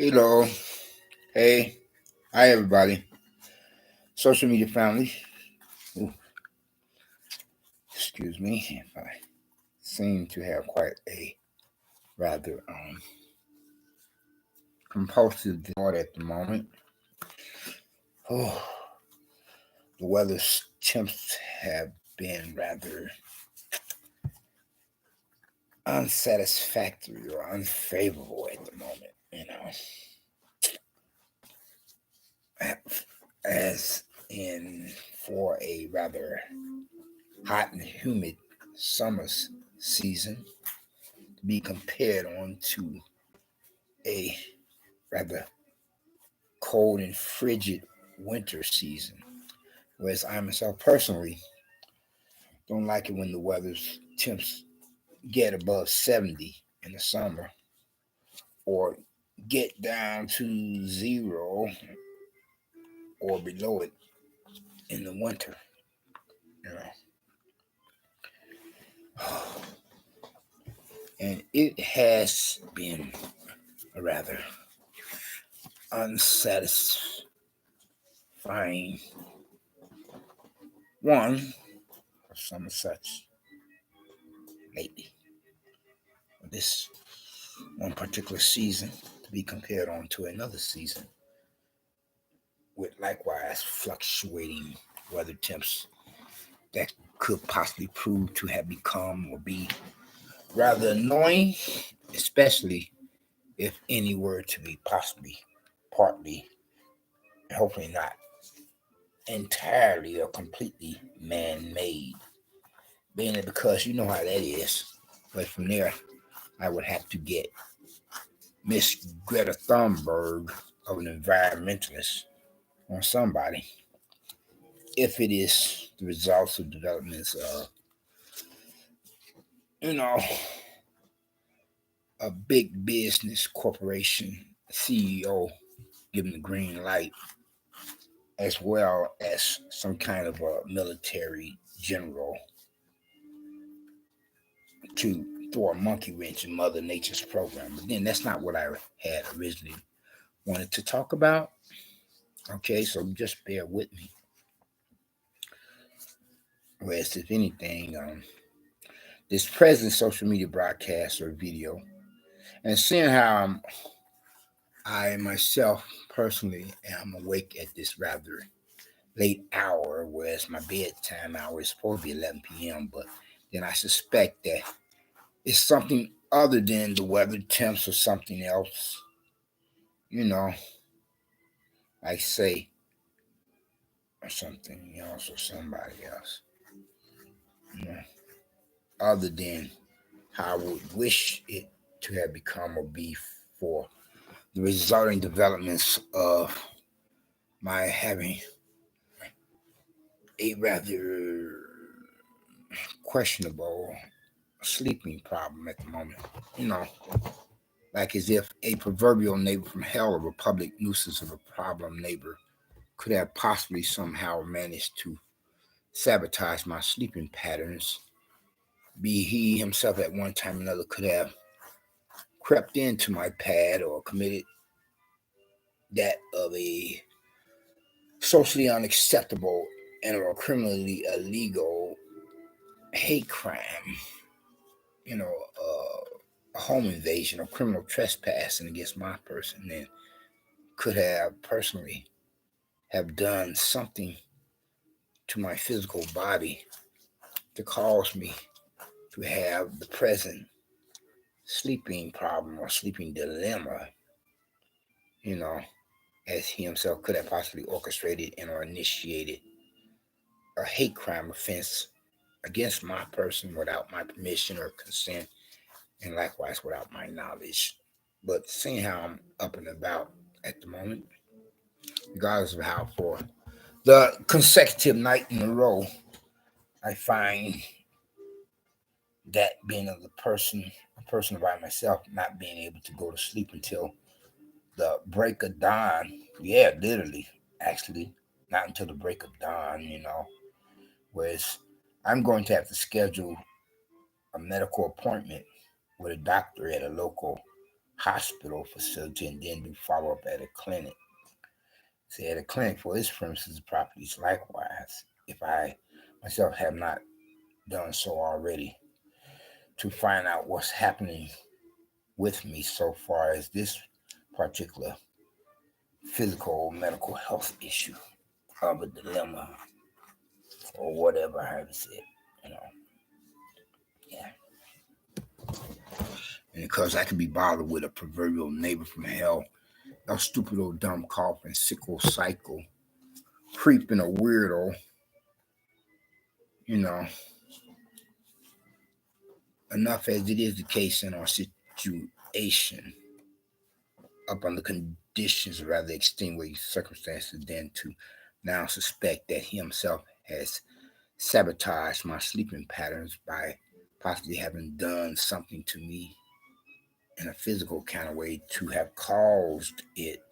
Hello. Hey. Hi, everybody. Social media family. Ooh, excuse me if I seem to have quite a rather compulsive disorder at the moment. Oh, the weather temps have been rather unsatisfactory or unfavorable at the moment, as in for a rather hot and humid summer season to be compared on to a rather cold and frigid winter season. Whereas I myself personally don't like it when the weather's temps get above 70 in the summer or get down to zero or below it in the winter. You know. And it has been a rather unsatisfying one for some such lately. This one particular season to be compared on to another season with likewise fluctuating weather temps that could possibly prove to have become or be rather annoying, especially if any were to be possibly partly, hopefully not entirely or completely man-made. Being it because you know how that is. But from there, I would have to get Miss Greta Thunberg of an environmentalist on somebody if it is the results of developments of, you know, a big business corporation CEO giving the green light, as well as some kind of a military general to throw a monkey wrench in Mother Nature's program. But then that's not what I had originally wanted to talk about. Okay, so just bear with me. Whereas, if anything, this present social media broadcast or video, and seeing how I myself personally am awake at this rather late hour, whereas my bedtime hour is supposed to be 11 p.m., but then I suspect that it's something other than the weather temps or something else, you know, like say, or something else or somebody else, you know, other than how I would wish it to have become or be for the resulting developments of my having a rather questionable sleeping problem at the moment. You know, like as if a proverbial neighbor from hell or a public nuisance of a problem neighbor could have possibly somehow managed to sabotage my sleeping patterns. Be he himself at one time or another could have crept into my pad or committed that of a socially unacceptable and or criminally illegal hate crime, a home invasion or criminal trespassing against my person, then could have personally have done something to my physical body to cause me to have the present sleeping problem or sleeping dilemma, you know, as he himself could have possibly orchestrated and or initiated a hate crime offense against my person without my permission or consent, and likewise without my knowledge. But seeing how I'm up and about at the moment, regardless of how for the consecutive night in a row, I find that being a person by myself, not being able to go to sleep until the break of dawn. Yeah, literally, actually, not until the break of dawn, Whereas I'm going to have to schedule a medical appointment with a doctor at a local hospital facility and then do follow up at a clinic. Say at a clinic for its premises properties likewise, if I myself have not done so already, to find out what's happening with me so far as this particular physical or medical health issue of a dilemma or whatever I have said, you know. Yeah. And because I can be bothered with a proverbial neighbor from hell, a stupid old dumb coughing, sickle cycle, creeping a weirdo, you know, enough as it is the case in our situation, up under conditions, rather extenuating circumstances, than to now suspect that he himself has sabotaged my sleeping patterns by possibly having done something to me in a physical kind of way to have caused it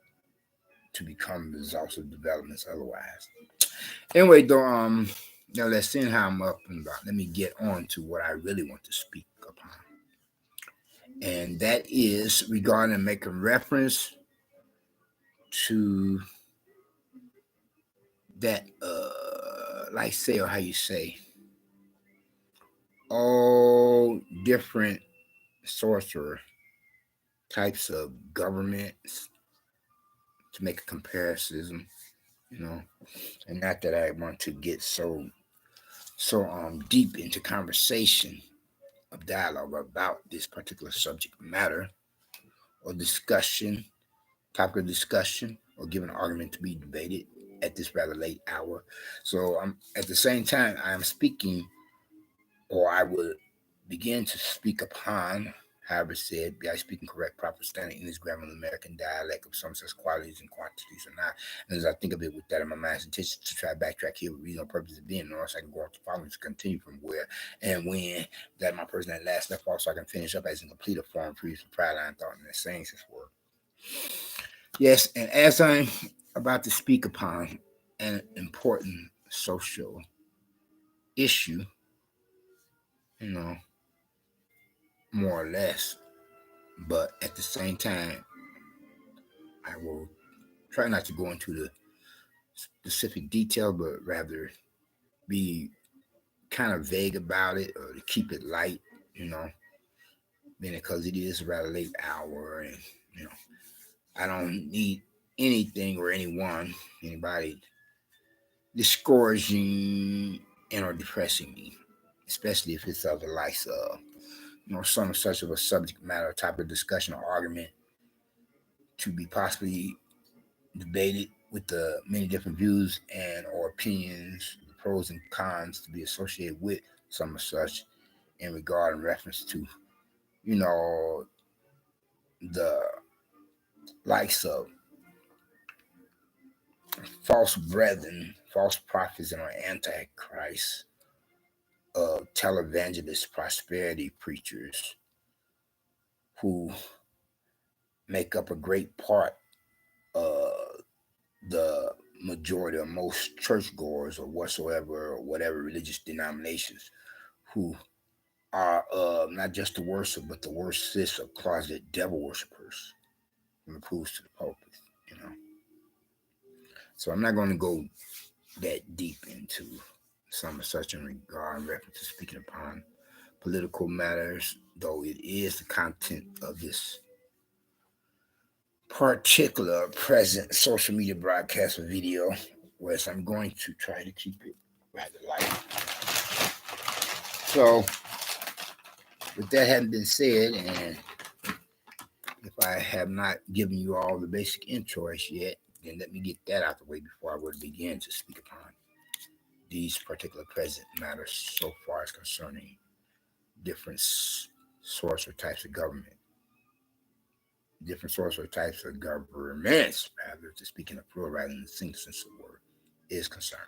to become results of developments otherwise. Anyway, though, now let's see how I'm up and about. Let me get on to what I really want to speak upon. And that is regarding making reference to that, like say, or how you say, all different sorts or types of governments to make a comparison, you know, and not that I want to get so deep into conversation of dialogue about this particular subject matter or discussion, topic of discussion, or give an argument to be debated at this rather late hour. So at the same time I am speaking, or I will begin to speak upon, however said, be I speaking correct, proper standard English grammar, and American dialect of some such qualities and quantities or not. And as I think of it with that in my mind's intention to try to backtrack here with reason or purpose of being, or else I can go on to following to continue from where and when that my person that last left off, so I can finish up as in completed form, previous prior line thought, and that saying this word. Yes, and as I'm about to speak upon an important social issue, you know, more or less, but at the same time, I will try not to go into the specific detail, but rather be kind of vague about it or to keep it light, you know, because it is a rather late hour and, you know, I don't need anything or anybody discouraging and or depressing me, especially if it's of the likes of, you know, some such of a subject matter, type of discussion or argument to be possibly debated with the many different views and or opinions, the pros and cons to be associated with some of such in regard and reference to, you know, the likes of false brethren, false prophets, and antichrist, televangelist prosperity preachers who make up a great part of the majority of most churchgoers or whatsoever or whatever religious denominations who are not just the worship, but the worstest of closet devil worshippers when it comes to the pulpit, you know. So I'm not going to go that deep into some of such in regard and reference to speaking upon political matters, though it is the content of this particular present social media broadcast or video, whereas I'm going to try to keep it rather light. So, with that having been said, and if I have not given you all the basic intro as yet, then let me get that out of the way before I would begin to speak upon these particular present matters so far as concerning different sorts or types of government. Different sorts or types of governments, rather, to speak in a plural rather than the single sense of the word, is concerned.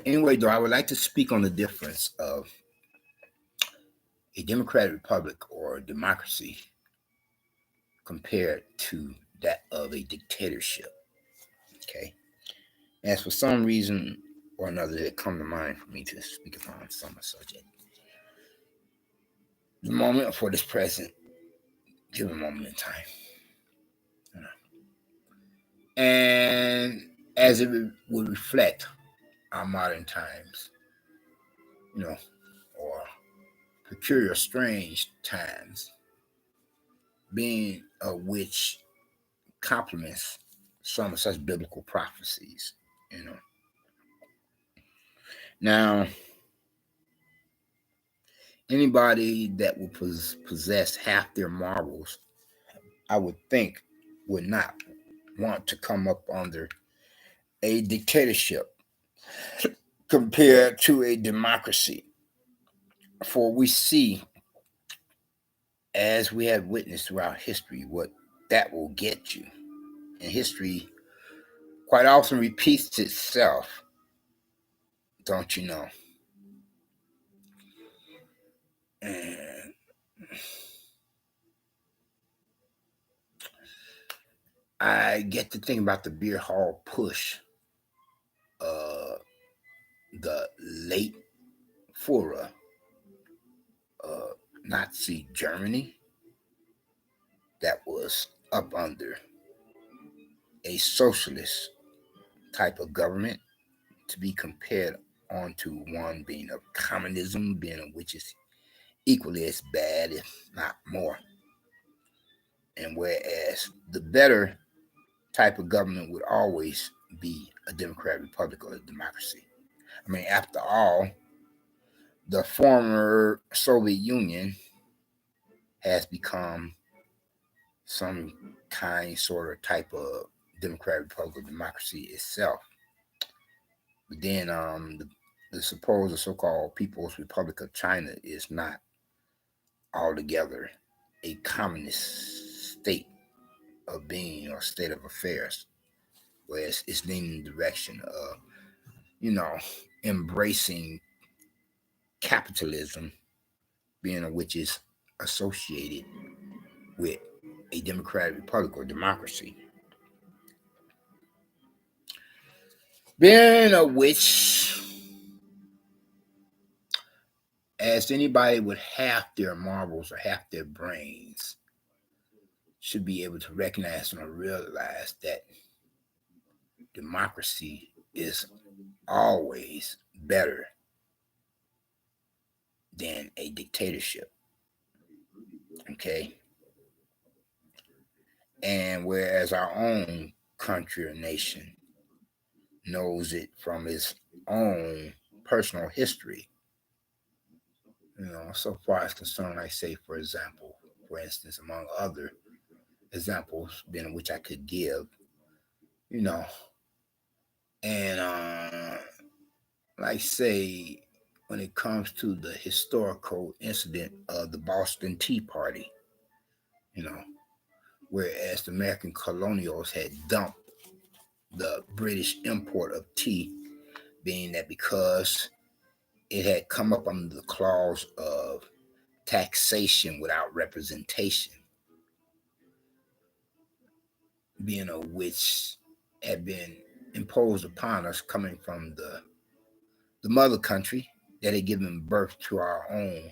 Anyway, though, I would like to speak on the difference of a democratic republic or democracy compared to that of a dictatorship. Okay. As for some reason, or another that come to mind for me to speak upon some subject. The moment for this present, given moment in time. You know. And as it would reflect our modern times, or peculiar, strange times, being of which complements some of such biblical prophecies. Now, anybody that will possess half their marbles, I would think, would not want to come up under a dictatorship compared to a democracy. For we see, as we have witnessed throughout history, what that will get you. And history quite often repeats itself, don't you know? And I get to think about the beer hall push, the late Führer, Nazi Germany, that was up under a socialist type of government, to be compared onto one being of communism, being of which is equally as bad, if not more. And whereas the better type of government would always be a democratic republic or a democracy. I mean, after all, the former Soviet Union has become some kind, sort of type of democratic republic or democracy itself. But then the supposed so-called People's Republic of China is not altogether a communist state of being or state of affairs, whereas it's leaning in the direction of, embracing capitalism, being of which is associated with a democratic republic or democracy. Being of which, as anybody with half their marbles or half their brains should be able to recognize and realize that democracy is always better than a dictatorship. Okay. And whereas our own country or nation knows it from its own personal history, so far as concerned, I say, for instance, among other examples, being which I could give, and like say, when it comes to the historical incident of the Boston Tea Party, whereas the American colonials had dumped the British import of tea, being that because it had come up under the clause of taxation without representation, being of which had been imposed upon us coming from the mother country that had given birth to our own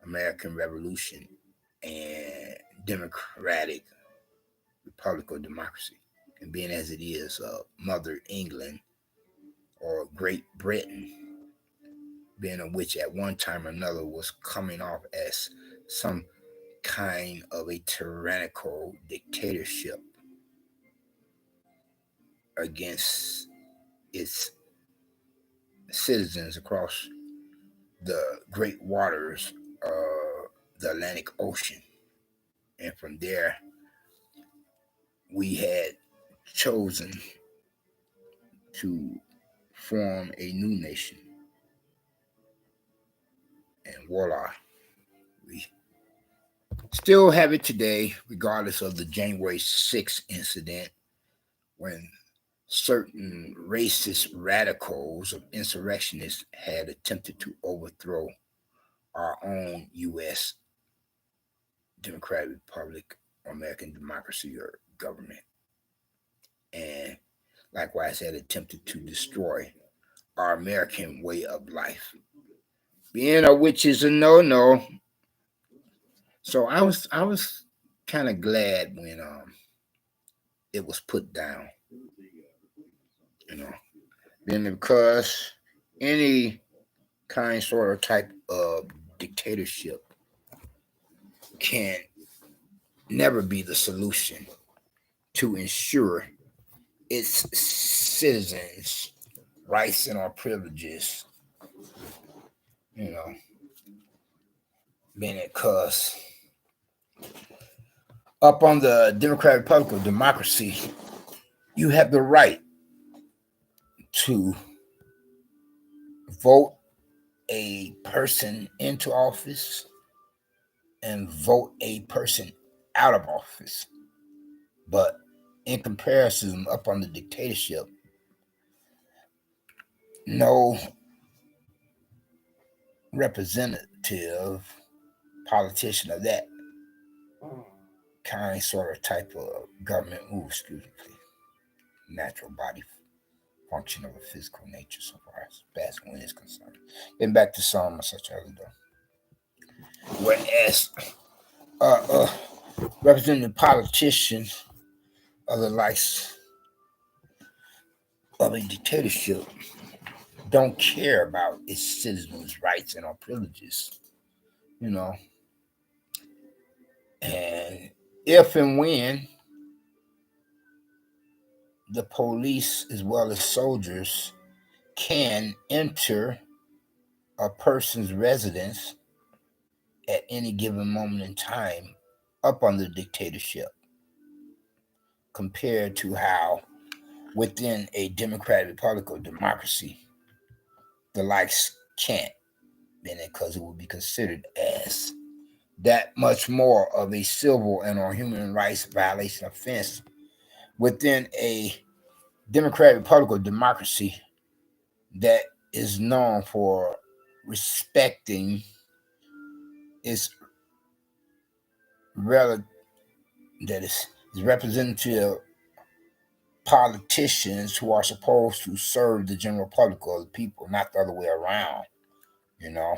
American Revolution and democratic republic or democracy. And being as it is Mother England or Great Britain, being of which at one time or another was coming off as some kind of a tyrannical dictatorship against its citizens across the great waters of the Atlantic Ocean. And from there, we had chosen to form a new nation. And voila, we still have it today, regardless of the January 6th incident, when certain racist radicals of insurrectionists had attempted to overthrow our own U.S. Democratic Republic or American democracy or government. And likewise had attempted to destroy our American way of life. Being a witch is a no. So I was kind of glad when it was put down, you know, then because any kind sort of type of dictatorship can never be the solution to ensure its citizens' rights and our privileges, you know, being because up on the Democratic Republic of Democracy, you have the right to vote a person into office and vote a person out of office. But in comparison, up on the dictatorship, no representative politician of that kind, sort of type of government, excuse me, please, natural body function of a physical nature, so far as basketball is concerned. Getting back to some such other though. Whereas representing politicians of the likes of a dictatorship don't care about its citizens' rights and our privileges, you know. And if and when the police as well as soldiers can enter a person's residence at any given moment in time up under dictatorship, compared to how within a democratic republic or democracy the likes can't, then because it would be considered as that much more of a civil and or human rights violation offense within a democratic republic or democracy that is known for respecting its rel- that is representative politicians who are supposed to serve the general public or the people, not the other way around, you know,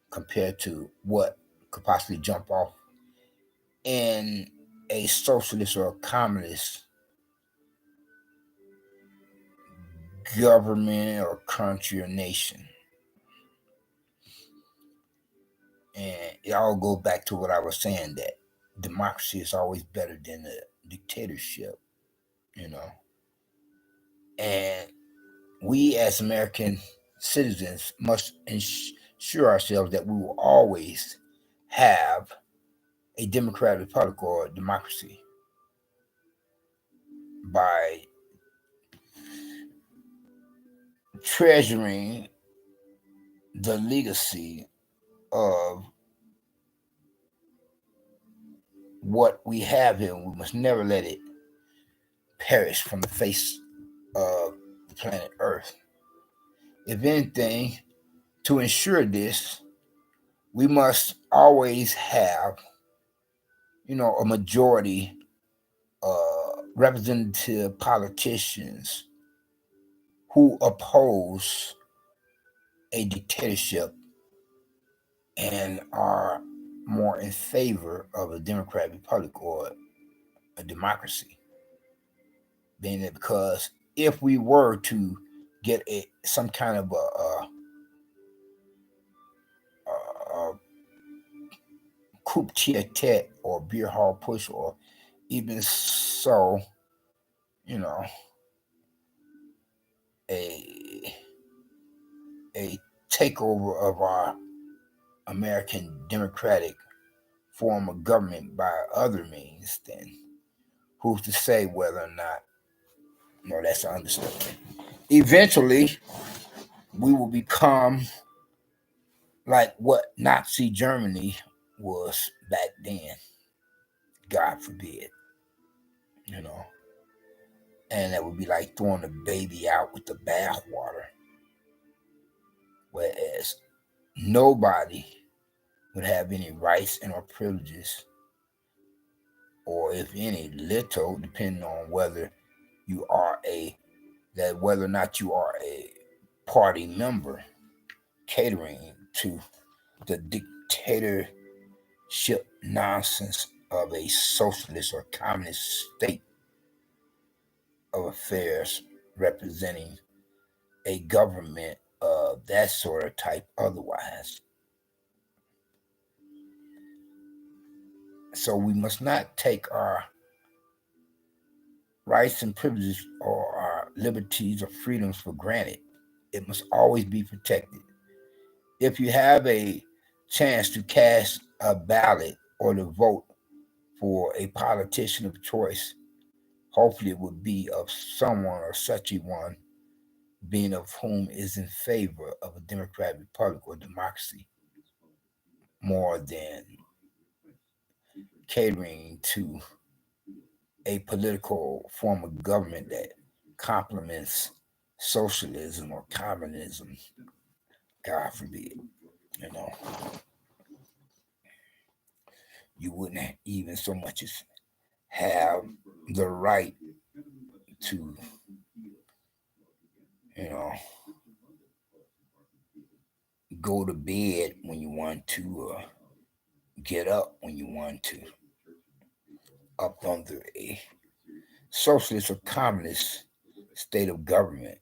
compared to what could possibly jump off in a socialist or a communist government or country or nation. And it all goes back to what I was saying, that democracy is always better than a dictatorship, you know. And we as American citizens must ensure ourselves that we will always have a democratic republic or a democracy by treasuring the legacy of what we have here. We must never let it perish from the face of the planet Earth. If anything, to ensure this, we must always have, you know, a majority representative politicians who oppose a dictatorship and are more in favor of a democratic republic or a democracy. Being that because if we were to get some kind of a coup d'etat or beer hall push, or even so, you know, a a takeover of our American democratic form of government by other means, then who's to say whether or not, no, that's an understatement. Eventually, we will become like what Nazi Germany was back then. God forbid, you know. And that would be like throwing the baby out with the bathwater. Whereas nobody would have any rights and or privileges, or if any, little, depending on whether you are that whether or not you are a party member catering to the dictatorship nonsense of a socialist or communist state of affairs representing a government of that sort of type otherwise. So we must not take our rights and privileges or our liberties or freedoms for granted. It must always be protected. If you have a chance to cast a ballot or to vote for a politician of choice, hopefully it would be of someone or such a one being of whom is in favor of a democratic republic or democracy more than catering to a political form of government that complements socialism or communism, God forbid. You know, you wouldn't even so much as have the right to, you know, go to bed when you want to, or get up when you want to, up under a socialist or communist state of government,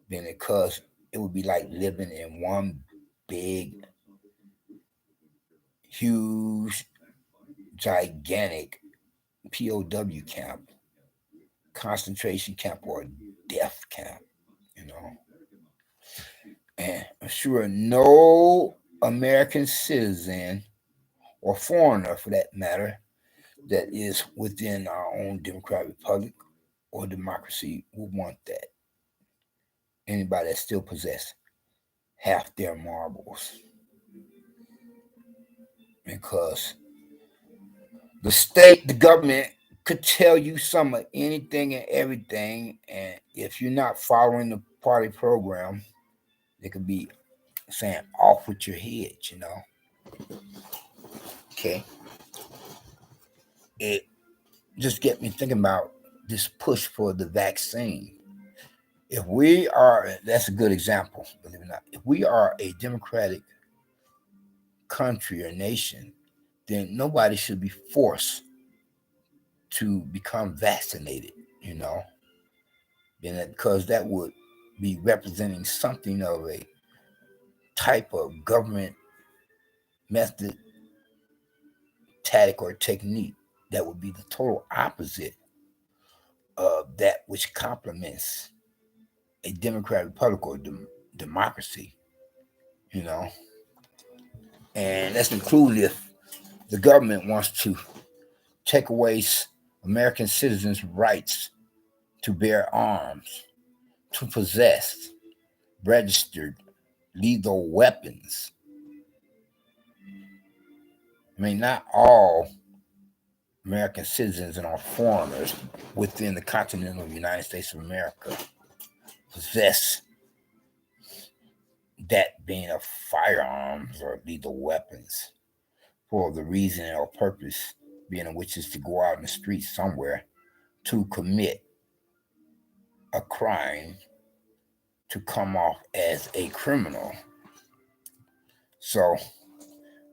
then because it would be like living in one big, huge, gigantic POW camp, concentration camp, or death camp, you know. And I'm sure no American citizen or foreigner for that matter that is within our own democratic republic or democracy would want that. Anybody that still possess half their marbles. Because the state, the government could tell you some of anything and everything, and if you're not following the party program, they could be saying off with your head, you know. Okay. It just get me thinking about this push for the vaccine. If we are, that's a good example, believe it or not. If we are a democratic country or nation, then nobody should be forced to become vaccinated, you know, because that would be representing something of a type of government method, tactic, or technique that would be the total opposite of that which complements a democratic republic or democracy, you know. And that's included if the government wants to take away American citizens' rights to bear arms, to possess registered lethal weapons. I mean, not all American citizens and all foreigners within the continental United States of America possess that being of firearms or lethal weapons for the reason or purpose being which is to go out in the streets somewhere to commit a crime to come off as a criminal. So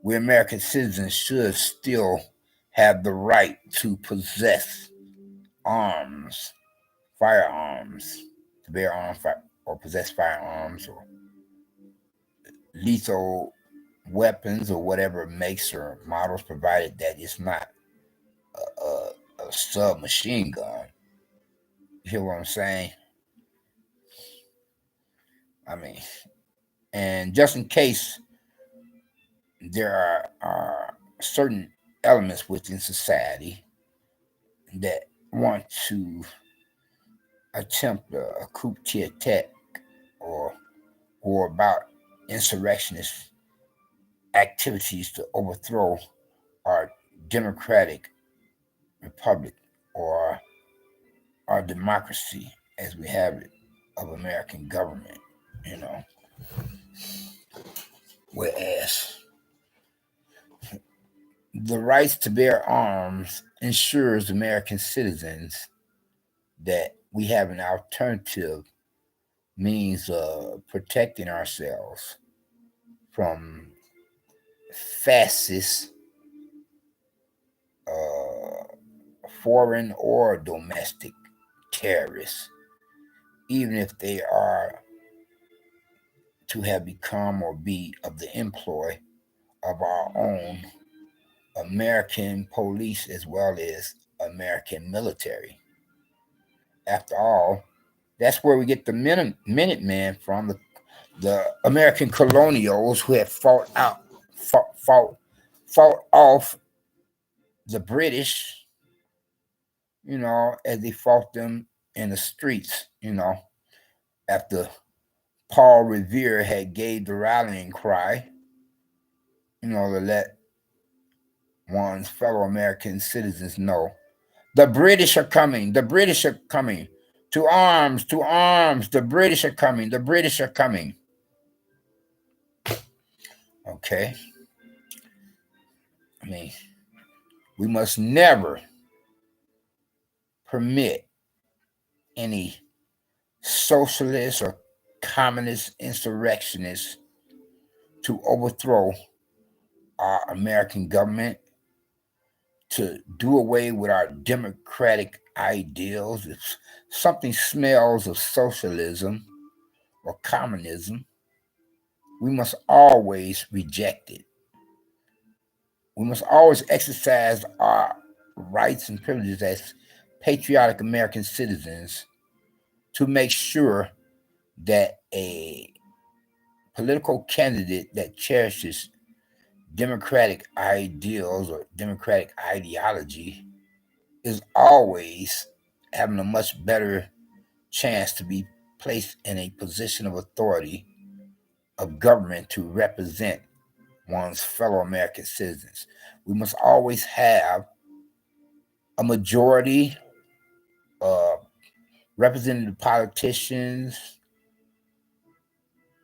we American citizens should still have the right to possess arms, firearms, to bear arms or possess firearms or lethal weapons or whatever makes or models, provided that it's not a submachine gun. You hear what I'm saying? I mean, and just in case there are certain elements within society that want to attempt a coup d'etat or go about insurrectionist activities to overthrow our democratic republic or our democracy as we have it of American government, you know. Whereas the rights to bear arms ensures American citizens that we have an alternative means of protecting ourselves from fascist, uh, foreign or domestic terrorists, even if they are to have become or be of the employ of our own American police as well as American military. After all, that's where we get the Minutemen from, the American colonials who had fought off the British, as they fought them in the streets, after Paul Revere had gave the rallying cry, to let one's fellow American citizens know the British are coming, the British are coming. To arms, the British are coming, the British are coming. Okay. I mean, we must never permit any socialist or communist insurrectionists to overthrow our American government, to do away with our democratic ideals. If something smells of socialism or communism, we must always reject it. We must always exercise our rights and privileges as patriotic American citizens to make sure that a political candidate that cherishes democratic ideals or democratic ideology is always having a much better chance to be placed in a position of authority of government to represent one's fellow American citizens. We must always have a majority of representative politicians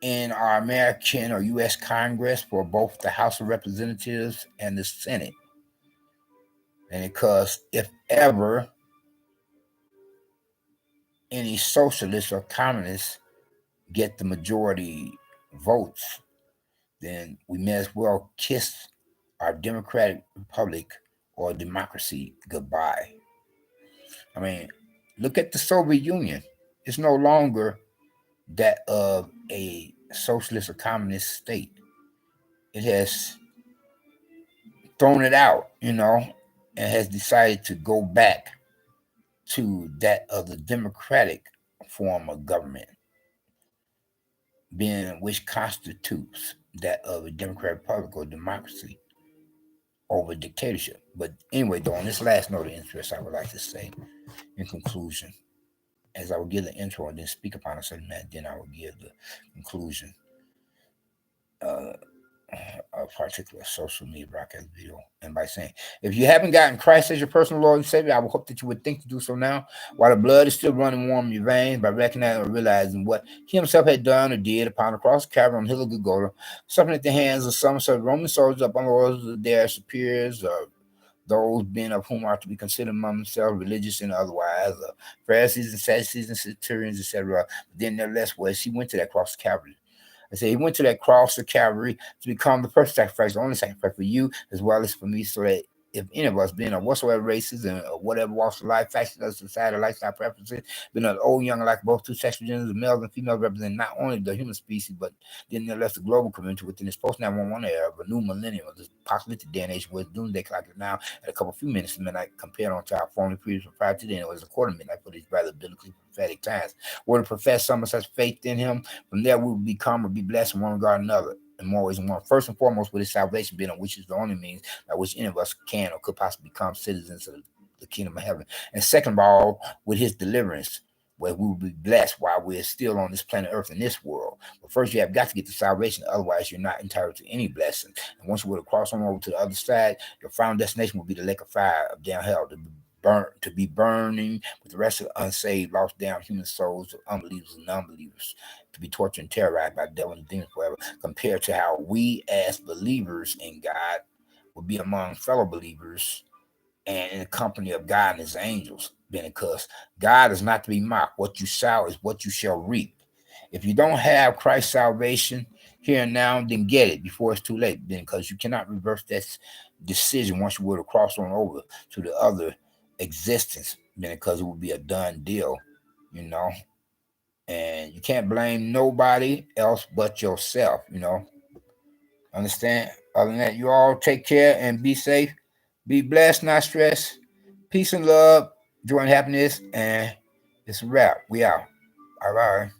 in our American or U.S. Congress for both the House of Representatives and the Senate. And because if ever any socialists or communists get the majority votes, then we may as well kiss our democratic republic or democracy goodbye. I mean, look at the Soviet Union. It's no longer that of a socialist or communist state. It has thrown it out, and has decided to go back to that of the democratic form of government, being which constitutes that of a democratic republic or democracy over dictatorship. But anyway, though, on this last note of interest, I would like to say, in conclusion, as I will give the intro and then speak upon a certain matter, then I will give the conclusion a particular social media broadcast video. And by saying, if you haven't gotten Christ as your personal Lord and Savior, I would hope that you would think to do so now, while the blood is still running warm in your veins, by recognizing or realizing what he himself had done or did upon the cross of Calvary on the hill of Golgotha, suffering at the hands of some sort of Roman soldiers upon the orders of their superiors, those being of whom are to be considered among themselves religious and otherwise, Pharisees and Sadducees and Centurions, etc. Then, nevertheless, was he went to that cross of Calvary. I say he went to that cross of Calvary to become the perfect sacrifice, the only sacrifice for you as well as for me, so that if any of us, being of whatsoever races and whatever walks of life, fashion of society, lifestyle preferences, being of old, young, like both two sexual genders, males and females, represent not only the human species, but then nevertheless the global community within this post-911 era of a new millennium, of this apocalyptic day and age where doomsday clock is now at a couple few minutes to midnight, compared on to our former previous prior to then, it was a quarter midnight for these rather biblically prophetic times. Were to profess some of such faith in him, from there we will become or be blessed in one regard or another, in more ways than one. First and foremost, with his salvation being on which is the only means by which any of us can or could possibly become citizens of the kingdom of heaven. And second of all, with his deliverance, where we will be blessed while we're still on this planet Earth in this world. But first, you have got to get the salvation, otherwise, you're not entitled to any blessing. And once you were to cross on over to the other side, your final destination will be the lake of fire of down hell, to be burning with the rest of the unsaved, lost down human souls of unbelievers and non-believers, to be tortured and terrorized by the devil and demons forever, compared to how we as believers in God will be among fellow believers and in the company of God and his angels, because God is not to be mocked. What you sow is what you shall reap. If you don't have Christ's salvation here and now, then get it before it's too late, then, because you cannot reverse that decision once you were to cross on over to the other existence, then, because it would be a done deal, you know. And you can't blame nobody else but yourself, you know. Understand? Other than that, you all take care and be safe. Be blessed, not stressed. Peace and love, joy and happiness. And it's a wrap. We out. All right.